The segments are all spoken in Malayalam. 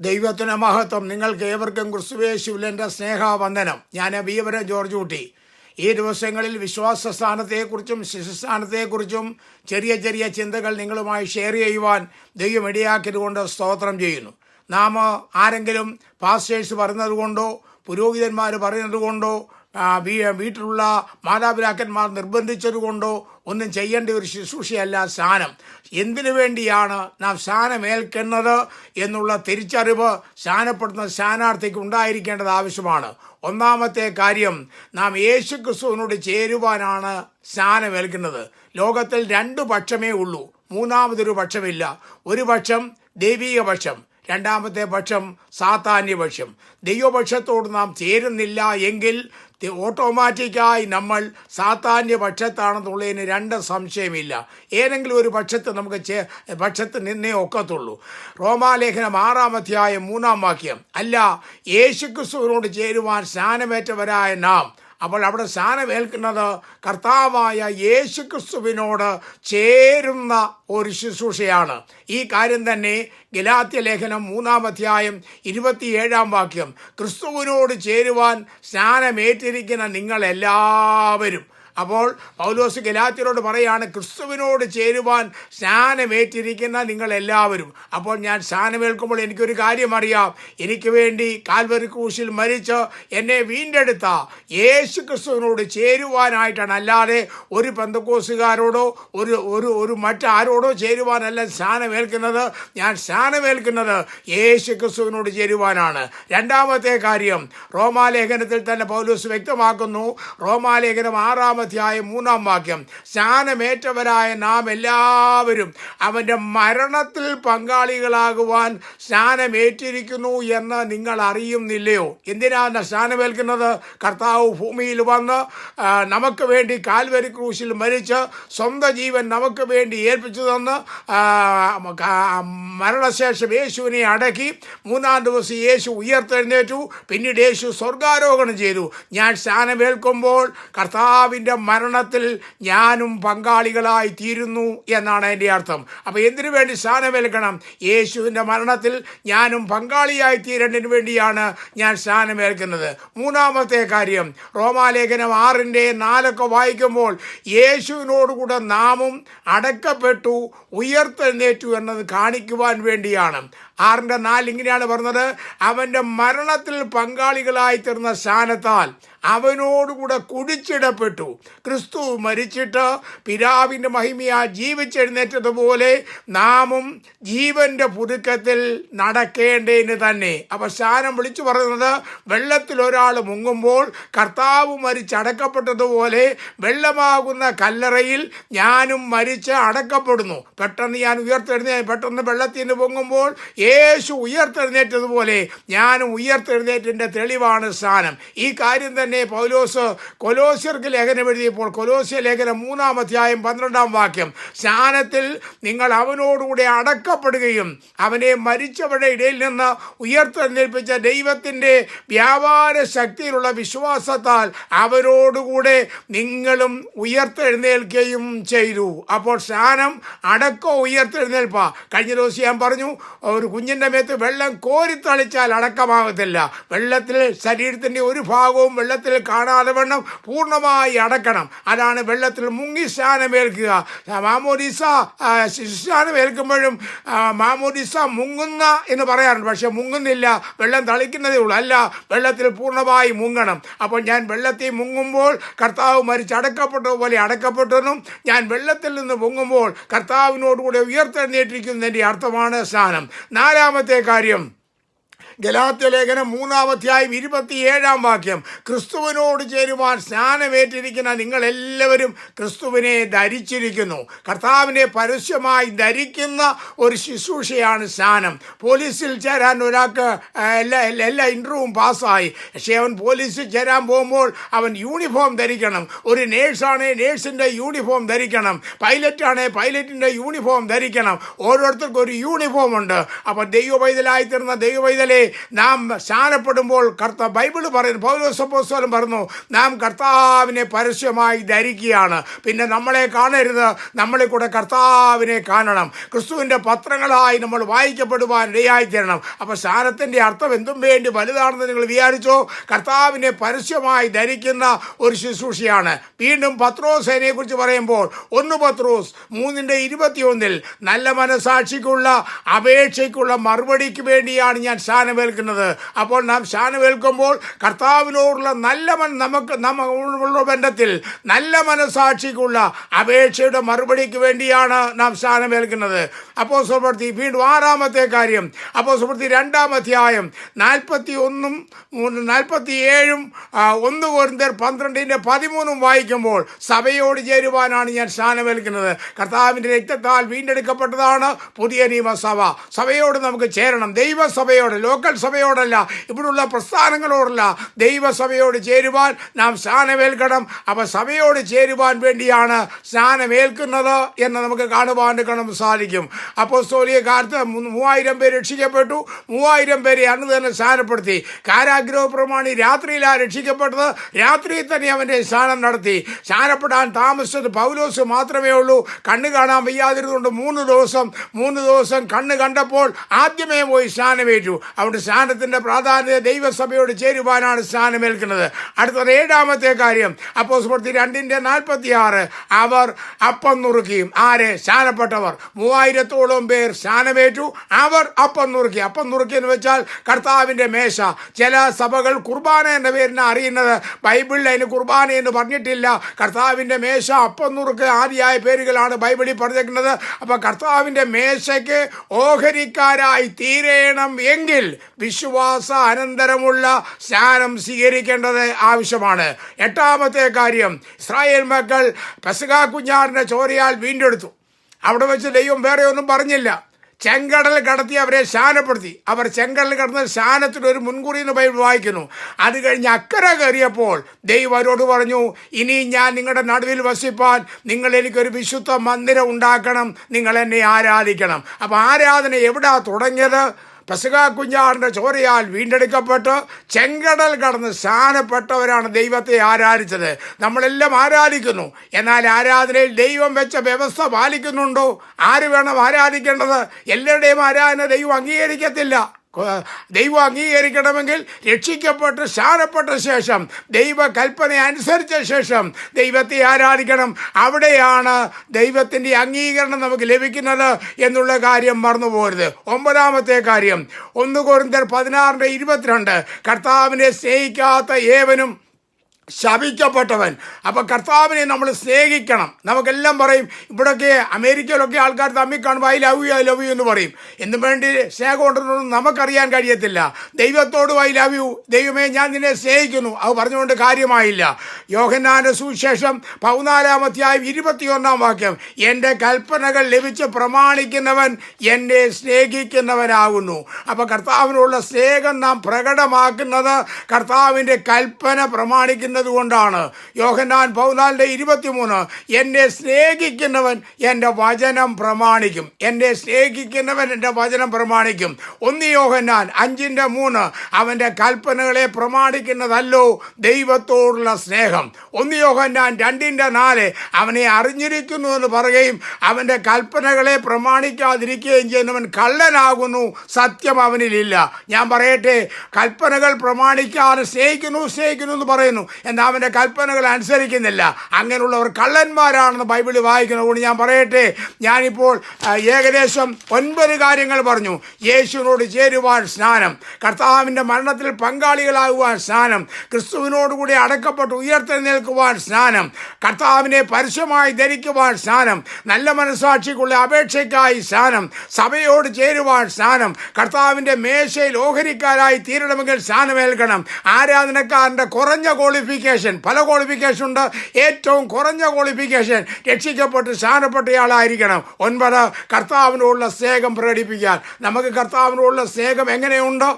ദൈവത്തിന് മഹത്വം. നിങ്ങൾക്ക് ഏവർക്കും ക്രിസ്തുയേശുവിൽ എൻ്റെ സ്നേഹവന്ദനം. ഞാൻ ബീവര ജോർജ് കുട്ടി. ഈ ദിവസങ്ങളിൽ വിശ്വാസ സ്ഥാനത്തെക്കുറിച്ചും ശിശുസ്ഥാനത്തെക്കുറിച്ചും ചെറിയ ചെറിയ ചിന്തകൾ നിങ്ങളുമായി ഷെയർ ചെയ്യുവാൻ ദൈവം ഇടയാക്കിയതുകൊണ്ട് സ്തോത്രം ചെയ്യുന്നു. നാം ആരെങ്കിലും പാസ്റ്റേഴ്സ് പറയുന്നത് കൊണ്ടോ പുരോഹിതന്മാർ പറയുന്നത് കൊണ്ടോ വീട്ടിലുള്ള മാതാപിതാക്കന്മാർ നിർബന്ധിച്ചതുകൊണ്ടോ ഒന്നും ചെയ്യേണ്ട ഒരു ശുശ്രൂഷയല്ല സ്നാനം. എന്തിനു വേണ്ടിയാണ് നാം സ്നാനമേൽക്കുന്നത് എന്നുള്ള തിരിച്ചറിവ് സ്നാനപ്പെടുന്ന സ്നാനാർത്ഥിക്ക് ഉണ്ടായിരിക്കേണ്ടത് ആവശ്യമാണ്. ഒന്നാമത്തെ കാര്യം, നാം യേശു ക്രിസ്തുവിനോട് ചേരുവാനാണ് സ്നാനമേൽക്കുന്നത്. ലോകത്തിൽ രണ്ടു പക്ഷമേ ഉള്ളൂ, മൂന്നാമതൊരു പക്ഷമില്ല. ഒരു പക്ഷം ദൈവീക പക്ഷം, രണ്ടാമത്തെ പക്ഷം സാത്താന്യപക്ഷം. ദൈവപക്ഷത്തോട് നാം ചേരുന്നില്ല എങ്കിൽ ഓട്ടോമാറ്റിക്കായി നമ്മൾ സാത്താന്യ പക്ഷത്താണെന്നുള്ളതിന് രണ്ട് സംശയമില്ല. ഏതെങ്കിലും ഒരു പക്ഷത്ത് നമുക്ക് പക്ഷത്ത് നിന്നേ ഒക്കത്തുള്ളൂ. റോമാലേഖനം 6-ാം അധ്യായം 3-ാം വാക്യം, അല്ല യേശുക്രിസ്തുവിനോട് ചേരുവാൻ സ്നാനമേറ്റവരായ നാം. അപ്പോൾ അവിടെ സ്നാനമേൽക്കുന്നത് കർത്താവായ യേശുക്രിസ്തുവിനോട് ചേരുന്ന ഒരു ശുശ്രൂഷയാണ്. ഈ കാര്യം തന്നെ ഗലാത്യ ലേഖനം 3-ാം അധ്യായം 27-ാം വാക്യം, ക്രിസ്തുവിനോട് ചേരുവാൻ സ്നാനമേറ്റിരിക്കുന്ന നിങ്ങളെല്ലാവരും. അപ്പോൾ പൗലോസ് ഗലാത്യരോട് പറയാണ്, ക്രിസ്തുവിനോട് ചേരുവാൻ സ്നാനമേറ്റിരിക്കുന്ന നിങ്ങളെല്ലാവരും. അപ്പോൾ ഞാൻ സ്നാനമേൽക്കുമ്പോൾ എനിക്കൊരു കാര്യം അറിയാം, എനിക്ക് വേണ്ടി കാൽവരി ക്രൂശിൽ മരിച്ച് എന്നെ വീണ്ടെടുത്ത യേശു ക്രിസ്തുവിനോട് ചേരുവാനായിട്ടാണ്. അല്ലാതെ ഒരു പെന്തക്കോസുകാരോടോ ഒരു മറ്റാരോടോ ചേരുവാനല്ല സ്നാനമേൽക്കുന്നത്. ഞാൻ സ്നാനമേൽക്കുന്നത് യേശു ക്രിസ്തുവിനോട് ചേരുവാനാണ്. രണ്ടാമത്തെ കാര്യം, റോമാലേഖനത്തിൽ തന്നെ പൗലോസ് വ്യക്തമാക്കുന്നു. റോമാലേഖനം 6-ാം അധ്യായം 3-ാം വാക്യം, സ്നാനമേറ്റവരായ നാം എല്ലാവരും അവൻ്റെ മരണത്തിൽ പങ്കാളികളാകുവാൻ സ്നാനമേറ്റിരിക്കുന്നു എന്ന് നിങ്ങൾ അറിയുന്നില്ലയോ? എന്തിനാണ് സ്നാനമേൽക്കുന്നത്? കർത്താവ് ഭൂമിയിൽ വന്ന് നമുക്ക് വേണ്ടി കാൽവരി ക്രൂശിൽ മരിച്ച് സ്വന്തം ജീവൻ നമുക്ക് വേണ്ടി ഏൽപ്പിച്ചു തന്ന് മരണശേഷം യേശുവിനെ അടക്കി 3-ാം ദിവസം യേശു ഉയർത്തെഴുന്നേറ്റു. പിന്നീട് യേശു സ്വർഗാരോഹണം ചെയ്തു. ഞാൻ സ്നാനമേൽക്കുമ്പോൾ കർത്താവിൻ്റെ മരണത്തിൽ ഞാനും പങ്കാളികളായി തീരുന്നു എന്നാണ് എൻ്റെ അർത്ഥം. അപ്പോൾ എന്തിനു വേണ്ടി സ്നാനമേൽക്കണം? യേശുവിൻ്റെ മരണത്തിൽ ഞാനും പങ്കാളിയായി തീരേണ്ടതിന് വേണ്ടിയാണ് ഞാൻ സ്നാനമേൽക്കുന്നത്. മൂന്നാമത്തെ കാര്യം, റോമാലേഖനം 6-4 വായിക്കുമ്പോൾ യേശുവിനോടുകൂടെ നാമും അടക്കപ്പെട്ടു ഉയർത്തെഴുന്നേറ്റു എന്നത് കാണിക്കുവാൻ വേണ്ടിയാണ്. 6-4 ഇങ്ങനെയാണ് പറഞ്ഞത്, അവൻ്റെ മരണത്തിൽ പങ്കാളികളായി തീർന്ന സ്നാനത്താൽ അവനോടുകൂടെ കുടിച്ചിടപ്പെട്ടു. ക്രിസ്തു മരിച്ചിട്ട് പിതാവിൻ്റെ മഹിമയാ ജീവിച്ചെഴുന്നേറ്റതുപോലെ നാമും ജീവന്റെ പുതുക്കത്തിൽ നടക്കേണ്ടതിന് തന്നെ. അപ്പോൾ സ്നാനം വിളിച്ചു പറയുന്നത്, വെള്ളത്തിൽ ഒരാൾ മുങ്ങുമ്പോൾ കർത്താവ് മരിച്ചടക്കപ്പെട്ടതുപോലെ വെള്ളമാകുന്ന കല്ലറയിൽ ഞാനും മരിച്ച് അടക്കപ്പെടുന്നു. പെട്ടെന്ന് ഞാൻ പെട്ടെന്ന് വെള്ളത്തിൽ നിന്ന് പൊങ്ങുമ്പോൾ യേശു ഉയർത്തെഴുന്നേറ്റതുപോലെ ഞാനും ഉയർത്തെഴുന്നേറ്റിൻ്റെ തെളിവാണ് സ്നാനം. ഈ കാര്യം തന്നെ പൗലോസ് കൊലോസ്യർക്ക് ലേഖനം എഴുതിയപ്പോൾ കൊലോസ്യ ലേഖനം 3-ാം അധ്യായം 12-ാം വാക്യം, സ്നാനത്തിൽ നിങ്ങൾ അവനോടുകൂടെ അടക്കപ്പെടുകയും അവനെ മരിച്ചവരുടെ ഇടയിൽ നിന്ന് ഉയർത്തെഴുന്നേൽപ്പിച്ച ദൈവത്തിൻ്റെ വ്യാപാര ശക്തിയിലുള്ള വിശ്വാസത്താൽ അവരോടുകൂടെ നിങ്ങളും ഉയർത്തെഴുന്നേൽക്കുകയും ചെയ്തു. അപ്പോൾ സ്നാനം അടക്കോ ഉയർത്തെഴുന്നേൽപ്പ. കഴിഞ്ഞ ദിവസം ഞാൻ പറഞ്ഞു, ഒരു കുഞ്ഞിൻ്റെ മേത്ത് വെള്ളം കോരിത്തളിച്ചാൽ അടക്കമാകത്തില്ല. വെള്ളത്തിൽ ശരീരത്തിൻ്റെ ഒരു ഭാഗവും വെള്ളത്തിൽ കാണാതെ വണ്ണം പൂർണ്ണമായി അടക്കണം. അതാണ് വെള്ളത്തിൽ മുങ്ങി സ്നാനമേൽക്കുക. മാമോദിസ സ്നാനമേൽക്കുമ്പോഴും മാമോദിസ മുങ്ങുന്ന എന്ന് പറയാറുണ്ട്, പക്ഷെ മുങ്ങുന്നില്ല, വെള്ളം തളിക്കുന്നതേ ഉള്ളൂ. അല്ല, വെള്ളത്തിൽ പൂർണ്ണമായി മുങ്ങണം. അപ്പോൾ ഞാൻ വെള്ളത്തിൽ മുങ്ങുമ്പോൾ കർത്താവ് മരിച്ചടക്കപ്പെട്ടതുപോലെ അടക്കപ്പെട്ടെന്നും ഞാൻ വെള്ളത്തിൽ നിന്ന് മുങ്ങുമ്പോൾ കർത്താവിനോടുകൂടെ ഉയർത്തെഴുന്നേറ്റിരിക്കുന്നതിൻ്റെ അർത്ഥമാണ് സ്നാനം. നാലാമത്തെ കാര്യം, ഗലാത്യ ലേഖനം 3-ാം അധ്യായം 27-ാം വാക്യം, ക്രിസ്തുവിനോട് ചേരുവാൻ സ്നാനമേറ്റിരിക്കുന്ന നിങ്ങളെല്ലാവരും ക്രിസ്തുവിനെ ധരിച്ചിരിക്കുന്നു. കർത്താവിനെ പരസ്യമായി ധരിക്കുന്ന ഒരു ശുശ്രൂഷയാണ് സ്നാനം. പോലീസിൽ ചേരാൻ ഒരാൾക്ക് എല്ലാ ഇൻ്റർവ്യൂവും പാസ്സായി, പക്ഷേ അവൻ പോലീസിൽ ചേരാൻ പോകുമ്പോൾ അവൻ യൂണിഫോം ധരിക്കണം. ഒരു നേഴ്സാണെ നേഴ്സിൻ്റെ യൂണിഫോം ധരിക്കണം, പൈലറ്റാണെ പൈലറ്റിൻ്റെ യൂണിഫോം ധരിക്കണം. ഓരോരുത്തർക്കും ഒരു യൂണിഫോം ഉണ്ട്. അപ്പോൾ ദൈവവൈതലായി തീർന്ന ദൈവവൈതലെ, നാം സ്നാനപ്പെടുമ്പോൾ ബൈബിൾ പറയുന്നു, പൗലോസ് അപ്പോസ്തലൻ പറഞ്ഞു, നാം കർത്താവിനെ പരസ്യമായി ധരിക്കുകയാണ്. പിന്നെ നമ്മളെ കാണരുത്, നമ്മളെ കൂടെ കർത്താവിനെ കാണണം. ക്രിസ്തുവിൻ്റെ പത്രങ്ങളായി നമ്മൾ വായിക്കപ്പെടുവാൻ ഇടയായി തീരണം. അപ്പോൾ സ്നാനത്തിൻ്റെ അർത്ഥം എന്തും വേണ്ടി വലുതാണെന്ന് നിങ്ങൾ വിചാരിച്ചോ? കർത്താവിനെ പരസ്യമായി ധരിക്കുന്ന ഒരു ശുശ്രൂഷയാണ്. വീണ്ടും പത്രോസിനെ കുറിച്ച് പറയുമ്പോൾ 1 പത്രോസ് 3:21 നല്ല മനസാക്ഷിക്കുള്ള അപേക്ഷയ്ക്കുള്ള മറുപടിക്ക് വേണ്ടിയാണ് ഞാൻ സ്നാനമേൽക്കുന്നത്. അപ്പോൾ നാം സ്നാനമേൽക്കുമ്പോൾ കർത്താവിനോടുള്ള നമുക്കുള്ള ബന്ധത്തിൽ നല്ല മനസാക്ഷിക്കുള്ള അപേക്ഷയുടെ മറുപടിക്ക് വേണ്ടിയാണ് നാം സ്നാനമേൽക്കുന്നത്. അപ്പോസ്തല പ്രവൃത്തി വീണ്ടും 6-ാമത്തെ കാര്യം, അപ്പോസ്തല പ്രവൃത്തി 2-ാം അധ്യായം 41-ഉം 47-ഉം 1 കൊരിന്ത്യർ 12:13 വായിക്കുമ്പോൾ സഭയോട് ചേരുവാനാണ് ഞാൻ സ്നാനമേൽക്കുന്നത്. കർത്താവിൻ്റെ രക്തത്താൽ വീണ്ടെടുക്കപ്പെട്ടതാണ് പുതിയ നിയമസഭ. സഭയോട് നമുക്ക് ചേരണം, ദൈവസഭയോട്, ലോക്കൽ സഭയോടല്ല, ഇവിടുള്ള പ്രസ്ഥാനങ്ങളോടല്ല, ദൈവസഭയോട് ചേരുവാൻ നാം സ്നാനമേൽക്കണം. അപ്പോൾ സഭയോട് ചേരുവാൻ വേണ്ടിയാണ് സ്നാനമേൽക്കുന്നത് എന്ന് നമുക്ക് കാണുവാൻ സാധിക്കും. അപ്പോസ്തോലിക കാലത്ത് 3000 പേര് രക്ഷിക്കപ്പെട്ടു. 3000 പേരെ അന്ന് തന്നെ സ്നാനപ്പെടുത്തി. കാരാഗ്രഹ പ്രമാണി രാത്രിയിലാണ് രക്ഷിക്കപ്പെട്ടത്. രാത്രിയിൽ തന്നെ അവൻ്റെ സ്നാനം നടത്തി. സ്നാനപ്പെടാൻ താമസിച്ചത് പൗലോസ് മാത്രമേ ഉള്ളൂ. കണ്ണ് കാണാൻ വയ്യാതിരുന്നുകൊണ്ട് 3 ദിവസം കണ്ണ് കണ്ടപ്പോൾ ആദ്യമേ പോയി സ്നാനമേറ്റു. അവിടെ സ്നാനത്തിൻ്റെ പ്രാധാന്യത ദൈവസഭയോട് ചേരുവാനാണ് സ്നാനമേൽക്കുന്നത്. അടുത്തത് 7-ാമത്തെ കാര്യം, അപ്പോസ്തല പ്രവൃത്തി 2:46 അവർ അപ്പം നുറുക്കിയും. ആരെ? സ്നാനപ്പെട്ടവർ. 3000-ഓളം പേർ സ്നാനമേറ്റു. അവർ അപ്പം നുറുക്കി. അപ്പം നുറുക്കി എന്ന് വെച്ചാൽ കർത്താവിൻ്റെ മേശ. ചില സഭകൾ കുർബാന എന്ന പേരിനെ അറിയുന്നത്, ബൈബിളിൽ അതിന് കുർബാന എന്ന് പറഞ്ഞിട്ടില്ല. കർത്താവിൻ്റെ മേശ, അപ്പം നുറുക്ക് ആദിയായ പേരുകളാണ് ബൈബിളിൽ പറഞ്ഞിരിക്കുന്നത്. അപ്പോൾ കർത്താവിൻ്റെ മേശയ്ക്ക് ഓഹരിക്കാരായി തീരണം എങ്കിൽ വിശ്വാസ അനന്തരമുള്ള സ്നാനം സ്വീകരിക്കേണ്ടത് ആവശ്യമാണ്. 8-ാമത്തെ കാര്യം, ഇസ്രായേൽ മക്കൾ പെസഹ കുഞ്ഞാടിൻ്റെ ചോരയാൽ വീണ്ടെടുത്തു. അവിടെ വെച്ച് ദൈവം വേറെ ഒന്നും പറഞ്ഞില്ല. ചെങ്കടൽ കടത്തി അവരെ സ്നാനപ്പെടുത്തി. അവർ ചെങ്കടൽ കടന്ന് സ്നാനത്തിനൊരു മുൻകുറി എന്ന് ബൈബിൾ വായിക്കുന്നു. അത് കഴിഞ്ഞ് അക്കരെ കയറിയപ്പോൾ ദൈവം അവരോട് പറഞ്ഞു, ഇനി ഞാൻ നിങ്ങളുടെ നടുവിൽ വസിപ്പാൻ നിങ്ങൾ എനിക്കൊരു വിശുദ്ധ മന്ദിരം ഉണ്ടാക്കണം, നിങ്ങൾ എന്നെ ആരാധിക്കണം. അപ്പോൾ ആരാധന എവിടാ തുടങ്ങിയത്? പെസഹ കുഞ്ഞാടിൻ്റെ ചോരയാൽ വീണ്ടെടുക്കപ്പെട്ട് ചെങ്കടൽ കടന്ന് സ്നാനപ്പെട്ടവരാണ് ദൈവത്തെ ആരാധിച്ചത്. നമ്മളെല്ലാം ആരാധിക്കുന്നു, എന്നാൽ ആരാധനയിൽ ദൈവം വെച്ച വ്യവസ്ഥ പാലിക്കുന്നുണ്ടോ? ആര് വേണം ആരാധിക്കേണ്ടത്? എല്ലാവരുടെയും ആരാധന ദൈവം അംഗീകരിക്കത്തില്ല. ദൈവം അംഗീകരിക്കണമെങ്കിൽ രക്ഷിക്കപ്പെട്ട് സ്നാനപ്പെട്ട ശേഷം, ദൈവ കൽപ്പന അനുസരിച്ച ശേഷം ദൈവത്തെ ആരാധിക്കണം. അവിടെയാണ് ദൈവത്തിൻ്റെ അംഗീകരണം നമുക്ക് ലഭിക്കുന്നത് എന്നുള്ള കാര്യം മറന്നു പോകരുത്. 9-ാമത്തെ കാര്യം, 1 കൊരിന്ത്യർ 16:22 കർത്താവിനെ സ്നേഹിക്കാത്ത ഏവനും ശപിക്കപ്പെട്ടവൻ. അപ്പം കർത്താവിനെ നമ്മൾ സ്നേഹിക്കണം. നമുക്കെല്ലാം പറയും, ഇവിടെയൊക്കെ അമേരിക്കയിലൊക്കെ ആൾക്കാർ തമ്മിൽ കാണുമ്പോൾ ഐ ലവ് യു എന്ന് പറയും. എന്തും വേണ്ടി സ്നേഹം ഉണ്ടെന്നൊന്നും നമുക്കറിയാൻ കഴിയത്തില്ല. ദൈവത്തോടും ഐ ലവ് യു, ദൈവമേ ഞാൻ നിന്നെ സ്നേഹിക്കുന്നു, അത് പറഞ്ഞുകൊണ്ട് കാര്യമായില്ല. യോഹന്നാന്റെ സുവിശേഷം 14-ാം അധ്യായം 21-ാം വാക്യം, എൻ്റെ കൽപ്പനകൾ ലഭിച്ച് പ്രമാണിക്കുന്നവൻ എന്നെ സ്നേഹിക്കുന്നവനാകുന്നു. അപ്പോൾ കർത്താവിനുള്ള സ്നേഹം നാം പ്രകടമാക്കുന്നത് കർത്താവിൻ്റെ കൽപ്പന പ്രമാണിക്കുന്ന കൊണ്ടാണ്. യോഹന്നാൻ 14:23 എന്നെ സ്നേഹിക്കുന്നവൻ എൻ്റെ വചനം പ്രമാണിക്കും. എന്നെ സ്നേഹിക്കുന്നവൻ എൻ്റെ വചനം പ്രമാണിക്കും. 1 യോഹന്നാൻ 5:3 അവൻ്റെ കൽപ്പനകളെ പ്രമാണിക്കുന്നതല്ലോ ദൈവത്തോടുള്ള സ്നേഹം. 1 യോഹന്നാൻ 2:4 അവനെ അറിഞ്ഞിരിക്കുന്നു എന്ന് പറയുകയും അവൻ്റെ കൽപ്പനകളെ പ്രമാണിക്കാതിരിക്കുകയും ചെയ്യുന്നവൻ കള്ളനാകുന്നു, സത്യം അവനിലില്ല. ഞാൻ പറയട്ടെ, കൽപ്പനകൾ പ്രമാണിക്കാതെ സ്നേഹിക്കുന്നു എന്ന് പറയുന്നു, എന്നാൽ അവൻ്റെ കൽപ്പനകൾ അനുസരിക്കുന്നില്ല. അങ്ങനെയുള്ളവർ കള്ളന്മാരാണെന്ന് ബൈബിളിൽ വായിക്കുന്നതുകൊണ്ട് ഞാൻ പറയട്ടെ, ഞാനിപ്പോൾ ഏകദേശം 9 കാര്യങ്ങൾ പറഞ്ഞു. യേശുവിനോട് ചേരുവാൻ സ്നാനം, കർത്താവിൻ്റെ മരണത്തിൽ പങ്കാളികളാകുവാൻ സ്നാനം, ക്രിസ്തുവിനോടുകൂടി അടക്കപ്പെട്ട് ഉയർത്തെഴുന്നേൽക്കുവാൻ സ്നാനം, കർത്താവിനെ പരസ്യമായി ധരിക്കുവാൻ സ്നാനം, നല്ല മനസാക്ഷിക്കുള്ള അപേക്ഷയ്ക്കായി സ്നാനം, സഭയോട് ചേരുവാൻ സ്നാനം, കർത്താവിൻ്റെ മേശയിൽ ഓഹരിക്കാരായി തീരണമെങ്കിൽ സ്നാനമേൽക്കണം. ആരാധനക്കാരൻ്റെ കുറഞ്ഞ പല ക്വാളിഫിക്കേഷൻ ഉണ്ട്. ഏറ്റവും കുറഞ്ഞ ക്വാളിഫിക്കേഷൻ രക്ഷിക്കപ്പെട്ട് സ്നാനപ്പെട്ടയാളായിരിക്കണം. 9 കർത്താവിനോടുള്ള സ്നേഹം പ്രകടിപ്പിക്കാൻ. നമുക്ക് കർത്താവിനോടുള്ള സ്നേഹം എങ്ങനെയുണ്ട്?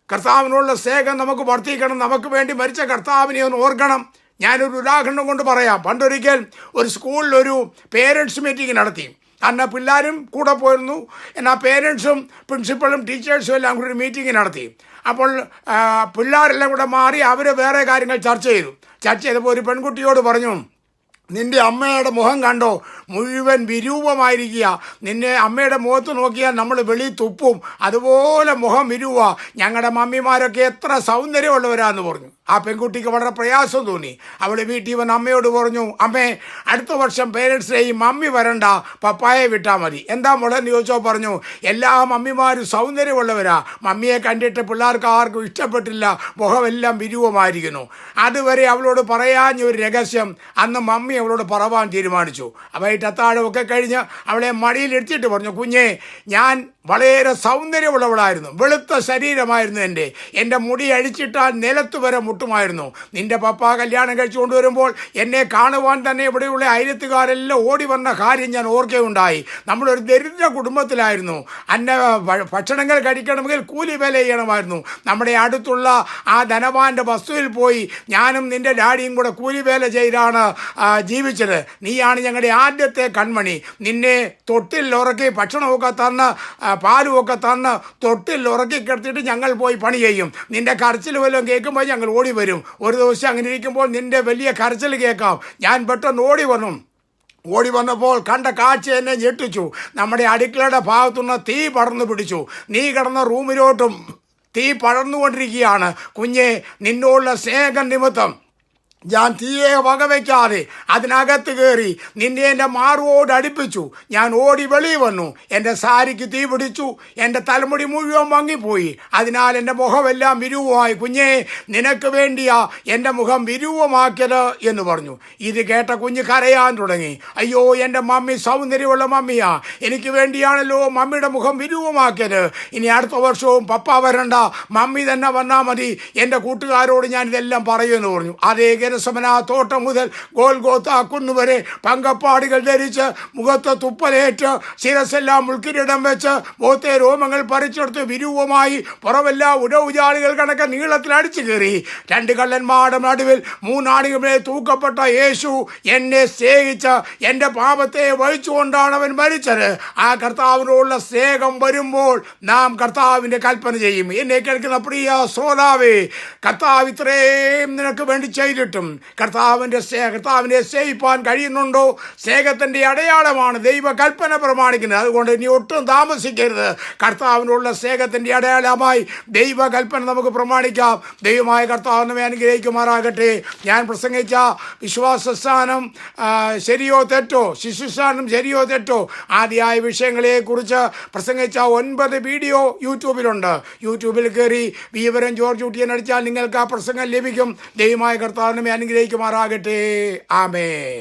കർത്താവിനോടുള്ള സ്നേഹം നമുക്ക് വർദ്ധിക്കണം. നമുക്ക് വേണ്ടി മരിച്ച കർത്താവിനെ ഒന്ന് ഓർക്കണം. ഞാനൊരു ഉദാഹരണം കൊണ്ട് പറയാം. പണ്ടൊരിക്കൽ ഒരു സ്കൂളിൽ ഒരു പേരൻസ് മീറ്റിംഗ് നടത്തി. അന്ന് പിള്ളേരും കൂടെ പോയിരുന്നു. എന്നാൽ പേരൻസും പ്രിൻസിപ്പളും ടീച്ചേഴ്സും എല്ലാം കൂടി ഒരു മീറ്റിംഗ് നടത്തി. അപ്പോൾ പിള്ളേരെല്ലാം കൂടെ മാറി അവർ വേറെ കാര്യങ്ങൾ ചർച്ച ചെയ്തപ്പോൾ ഒരു പെൺകുട്ടിയോട് പറഞ്ഞു, നിന്റെ അമ്മയുടെ മുഖം കണ്ടോ, മുഴുവൻ വിരൂപമായിരിക്കുക. നിന്നെ അമ്മയുടെ മുഖത്ത് നോക്കിയാൽ നമ്മൾ വെളി തുപ്പും, അതുപോലെ മുഖം വിരൂപ. ഞങ്ങളുടെ മമ്മിമാരൊക്കെ എത്ര സൗന്ദര്യമുള്ളവരാന്ന് പറഞ്ഞു. ആ പെൺകുട്ടിക്ക് വളരെ പ്രയാസം തോന്നി. അവൾ വീട്ടിൽ വന്ന് അമ്മയോട് പറഞ്ഞു, അമ്മേ, അടുത്ത വർഷം പേരൻസ് ഡേയും മമ്മി വരണ്ട, പപ്പായെ വിട്ടാൽ മതി. എന്താ മോളെന്ന് ചോദിച്ചോ പറഞ്ഞു, എല്ലാ മമ്മിമാരും സൗന്ദര്യമുള്ളവരാ, മമ്മിയെ കണ്ടിട്ട് പിള്ളേർക്ക് ആർക്കും ഇഷ്ടപ്പെട്ടില്ല, മുഖമെല്ലാം വിരൂപമായിരിക്കുന്നു. അതുവരെ അവളോട് പറയാഞ്ഞൊരു രഹസ്യം അന്ന് മമ്മി അവളോട് പറവാൻ തീരുമാനിച്ചു. വൈകിട്ട് അത്താഴമൊക്കെ കഴിഞ്ഞ് അവളെ മടിയിലെടുത്തിട്ട് പറഞ്ഞു, കുഞ്ഞേ, ഞാൻ വളരെ സൗന്ദര്യമുള്ളവളായിരുന്നു, വെളുത്ത ശരീരമായിരുന്നു എൻ്റെ മുടി അഴിച്ചിട്ടാൽ നിലത്ത് വരെ മുട്ടുമായിരുന്നു. നിന്റെ പപ്പ കല്യാണം കഴിച്ചു കൊണ്ടുവരുമ്പോൾ എന്നെ കാണുവാൻ തന്നെ ഇവിടെയുള്ള അയലത്തുകാരെല്ലാം ഓടി വന്ന കാര്യം ഞാൻ ഓർക്കുകയുണ്ടായി. നമ്മളൊരു ദരിദ്ര കുടുംബത്തിലായിരുന്നു. ഭക്ഷണങ്ങൾ കഴിക്കണമെങ്കിൽ കൂലി വേല ചെയ്യണമായിരുന്നു. നമ്മുടെ അടുത്തുള്ള ആ ധനവാന്റെ വസ്തുവിൽ പോയി ഞാനും നിന്റെ ഡാഡിയും കൂടെ കൂലി വേല ചെയ്താണ് ജീവിച്ചത്. നീയാണ് ഞങ്ങളുടെ ആദ്യത്തെ കൺമണി. നിന്നെ തൊട്ടിൽ ഉറക്കി ഭക്ഷണമൊക്കെ തന്ന് പാലുമൊക്കെ തന്ന് തൊട്ടിൽ ഉറക്കി കിടത്തിയിട്ട് ഞങ്ങൾ പോയി പണി ചെയ്യും. നിന്റെ കരച്ചിൽ വല്ലതും കേൾക്കുമ്പോൾ ഞങ്ങൾ ഓടി വരും. ഒരു ദിവസം അങ്ങനെ ഇരിക്കുമ്പോൾ നിന്റെ വലിയ കരച്ചിൽ കേൾക്കാം. ഞാൻ പെട്ടെന്ന് ഓടി വന്നപ്പോൾ കണ്ട കാഴ്ച എന്നെ ഞെട്ടിച്ചു. നമ്മുടെ അടുക്കളയുടെ ഭാഗത്തുനിന്ന് തീ പടർന്നു പിടിച്ചു. നീ കിടന്ന റൂമിലോട്ടും തീ പടർന്നുകൊണ്ടിരിക്കുകയാണ്. കുഞ്ഞെ, നിന്നോടുള്ള സ്നേഹം നിമിത്തം ഞാൻ തീയെ വകവയ്ക്കാതെ അതിനകത്ത് കയറി നിന്നെ എൻ്റെ മാറുവോട് അടുപ്പിച്ചു. ഞാൻ ഓടി വെളിയിൽ വന്നു. എൻ്റെ സാരിക്ക് തീ പിടിച്ചു. എൻ്റെ തലമുടി മുഴുവൻ മങ്ങിപ്പോയി. അതിനാൽ എൻ്റെ മുഖമെല്ലാം വിരൂപമായി. കുഞ്ഞേ, നിനക്ക് വേണ്ടിയാ എൻ്റെ മുഖം വിരൂപമാക്കിയത് എന്ന് പറഞ്ഞു. ഇത് കേട്ട കുഞ്ഞ് കരയാൻ തുടങ്ങി. അയ്യോ, എൻ്റെ മമ്മി സൗന്ദര്യമുള്ള മമ്മിയാ, എനിക്ക് വേണ്ടിയാണല്ലോ മമ്മിയുടെ മുഖം വിരൂപമാക്കിയത്. ഇനി അടുത്ത വർഷവും പപ്പ വരണ്ട, മമ്മി തന്നെ വന്നാൽ മതി. എൻ്റെ കൂട്ടുകാരോട് ഞാൻ ഇതെല്ലാം പറയുമെന്ന് പറഞ്ഞു. അതേ ഗെത്സമന തോട്ടം മുതൽ ഗോൽഗോത്ത കുന്നുവരെ പങ്കപ്പാടികൾ ധരിച്ച് മുഖത്ത് തുപ്പലേറ്റ് ശിരസെല്ലാം മുൾക്കിരീടം വെച്ച് മുഖത്തെ രോമങ്ങൾ പറിച്ചെടുത്ത് വിരൂപമായി പുറമെല്ലാം ഉടവുജാളികൾ കണക്കെ നീളത്തിൽ അടിച്ചു കയറി. 2 കള്ളന്മാരുടെ നടുവിൽ 3 ആണികളെ തൂക്കപ്പെട്ട യേശു എന്നെ സ്നേഹിച്ച് എൻ്റെ പാപത്തെ വഹിച്ചുകൊണ്ടാണ് അവൻ മരിച്ചത്. ആ കർത്താവിനോടുള്ള സ്നേഹം വരുമ്പോൾ നാം കർത്താവിൻ്റെ കൽപ്പന ചെയ്യും. എന്നെ കേൾക്കുന്ന പ്രിയ ശ്രോതാവേ, കർത്താവ് ഇത്രയും നിനക്ക് വേണ്ടി ചെയ്തിട്ടും കർത്താവിനെ സ്നേഹിപ്പാൻ കഴിയുന്നുണ്ടോ? സ്നേഹത്തിൻ്റെ അടയാളമാണ് ദൈവ കൽപ്പന പ്രമാണിക്കുന്നത്. അതുകൊണ്ട് ഇനി ഒട്ടും താമസിക്കരുത്. കർത്താവിനുള്ള സ്നേഹത്തിൻ്റെ അടയാളമായി ദൈവ കൽപ്പന നമുക്ക് പ്രമാണിക്കാം. ദൈവമായ കർത്താവ് നമ്മെ അനുഗ്രഹിക്കുമാറാകട്ടെ. ഞാൻ പ്രസംഗിച്ച വിശ്വാസസ്ഥാനം ശരിയോ തെറ്റോ, ശിശുസ്ഥാനം ശരിയോ തെറ്റോ ആദ്യമായ വിഷയങ്ങളെക്കുറിച്ച് പ്രസംഗിച്ച 9 വീഡിയോ യൂട്യൂബിലുണ്ട്. യൂട്യൂബിൽ കയറി വിവരം ജോർജ് കുട്ടിയൻ അടിച്ചാൽ നിങ്ങൾക്ക് ആ പ്രസംഗം ലഭിക്കും. ദൈവമായ കർത്താവ് അനുഗ്രഹിക്കുമാറാകട്ടെ. ആമേൻ.